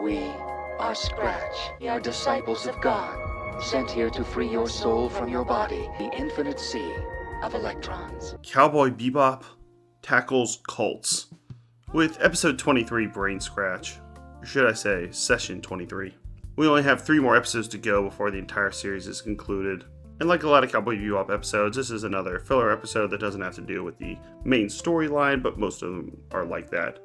We are Scratch. We are disciples of God, sent here to free your soul from your body, the infinite sea of electrons. Cowboy Bebop tackles cults with episode 23 Brain Scratch, or should I say session 23. We only have 3 more episodes to go before the entire series is concluded. And like a lot of Cowboy Bebop episodes, this is another filler episode that doesn't have to do with the main storyline, but most of them are like that.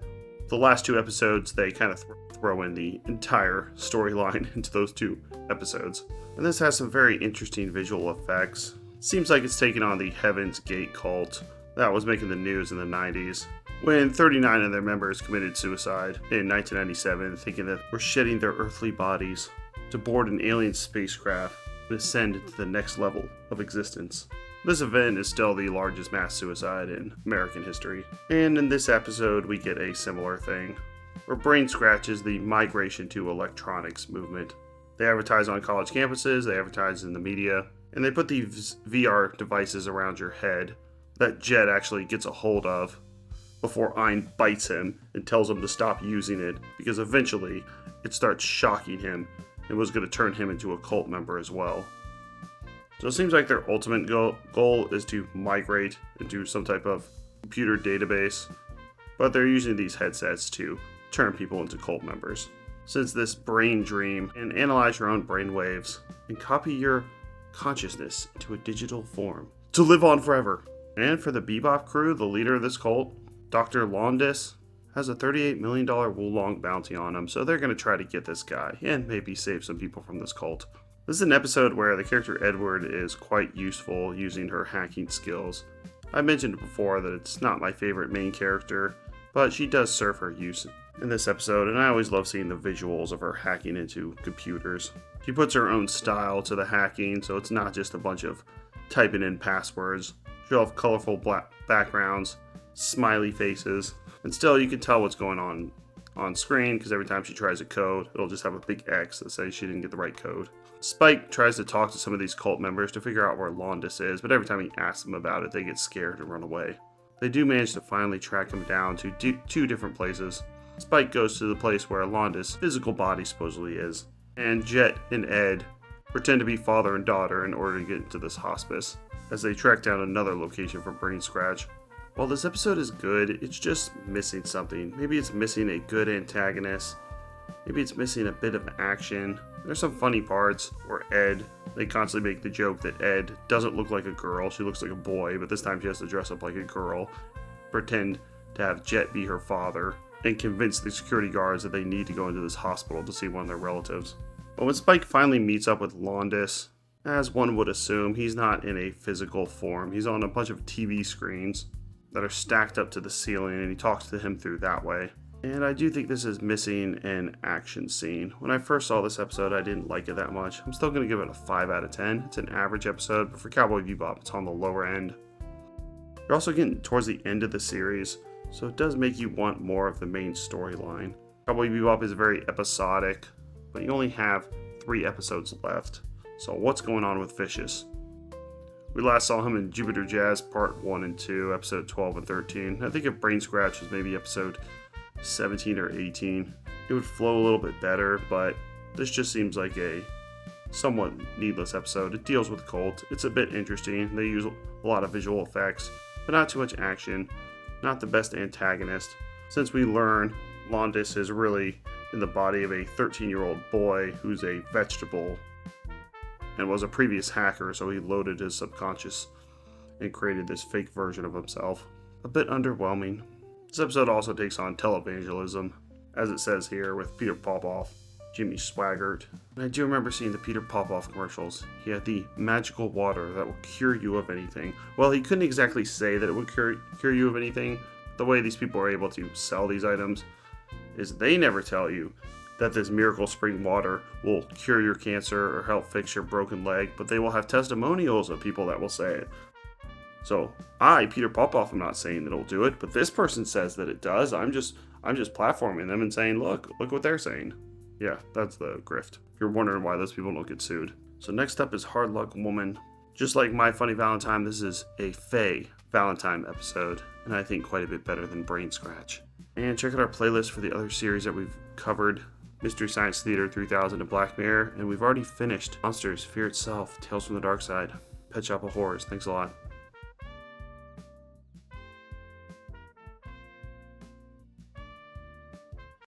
The last 2 episodes, they kind of throw in the entire storyline into those 2 episodes. And this has some very interesting visual effects. Seems like it's taken on the Heaven's Gate cult that was making the news in the 90s, when 39 of their members committed suicide in 1997, thinking that we're shedding their earthly bodies to board an alien spacecraft and ascend into the next level of existence. This event is still the largest mass suicide in American history, and in this episode we get a similar thing, where Brain Scratch is the migration to electronics movement. They advertise on college campuses, they advertise in the media, and they put these VR devices around your head that Jet actually gets a hold of before Ein bites him and tells him to stop using it, because eventually it starts shocking him and was going to turn him into a cult member as well. So it seems like their ultimate goal is to migrate into some type of computer database, but they're using these headsets to turn people into cult members. Since this brain dream can analyze your own brain waves and copy your consciousness into a digital form to live on forever. And for the Bebop crew, the leader of this cult, Dr. Londis, has a $38 million Wulong bounty on him, so they're going to try to get this guy and maybe save some people from this cult. This is an episode where the character Edward is quite useful using her hacking skills. I mentioned before that it's not my favorite main character, but she does serve her use in this episode, and I always love seeing the visuals of her hacking into computers. She puts her own style to the hacking, so it's not just a bunch of typing in passwords. She'll have colorful black backgrounds, smiley faces, and still you can tell what's going on screen, because every time she tries a code, it'll just have a big X that says she didn't get the right code. Spike tries to talk to some of these cult members to figure out where Londis is, but every time he asks them about it, they get scared and run away. They do manage to finally track him down to 2 different places. Spike goes to the place where Londis' physical body supposedly is, and Jet and Ed pretend to be father and daughter in order to get into this hospice, as they track down another location for Brain Scratch. While this episode is good, it's just missing something. Maybe it's missing a good antagonist. Maybe it's missing a bit of action. There's some funny parts where they constantly make the joke that Ed doesn't look like a girl. She looks like a boy, but this time she has to dress up like a girl, pretend to have Jet be her father, and convince the security guards that they need to go into this hospital to see one of their relatives. But when Spike finally meets up with Londis, as one would assume, he's not in a physical form. He's on a bunch of TV screens that are stacked up to the ceiling, and he talks to him through that way. And I do think this is missing an action scene. When I first saw this episode, I didn't like it that much. I'm still going to give it a 5 out of 10. It's an average episode, but for Cowboy Bebop, it's on the lower end. You're also getting towards the end of the series, so it does make you want more of the main storyline. Cowboy Bebop is very episodic, but you only have 3 episodes left. So what's going on with Vicious? We last saw him in Jupiter Jazz Part 1 and 2, episode 12 and 13. I think if Brain Scratch was maybe episode 17 or 18, it would flow a little bit better, but this just seems like a somewhat needless episode. It deals with cult. It's a bit interesting. They use a lot of visual effects, but not too much action. Not the best antagonist. Since we learn Londis is really in the body of a 13-year-old boy who's a vegetable and was a previous hacker, so he loaded his subconscious and created this fake version of himself. A bit underwhelming. This episode also takes on televangelism, as it says here, with Peter Popoff, Jimmy Swaggart. And I do remember seeing the Peter Popoff commercials. He had the magical water that will cure you of anything. Well, he couldn't exactly say that it would cure you of anything. The way these people are able to sell these items is they never tell you that this miracle spring water will cure your cancer or help fix your broken leg, but they will have testimonials of people that will say it. So I, Peter Popoff, am not saying that it'll do it, but this person says that it does. I'm just platforming them and saying, look what they're saying. Yeah, that's the grift. If you're wondering why those people don't get sued. So next up is Hard Luck Woman. Just like My Funny Valentine, this is a Faye Valentine episode, and I think quite a bit better than Brain Scratch. And check out our playlist for the other series that we've covered. Mystery Science Theater 3000 and Black Mirror, and we've already finished Monsters, Fear Itself, Tales from the Dark Side, Pet Shop of Horrors. Thanks a lot.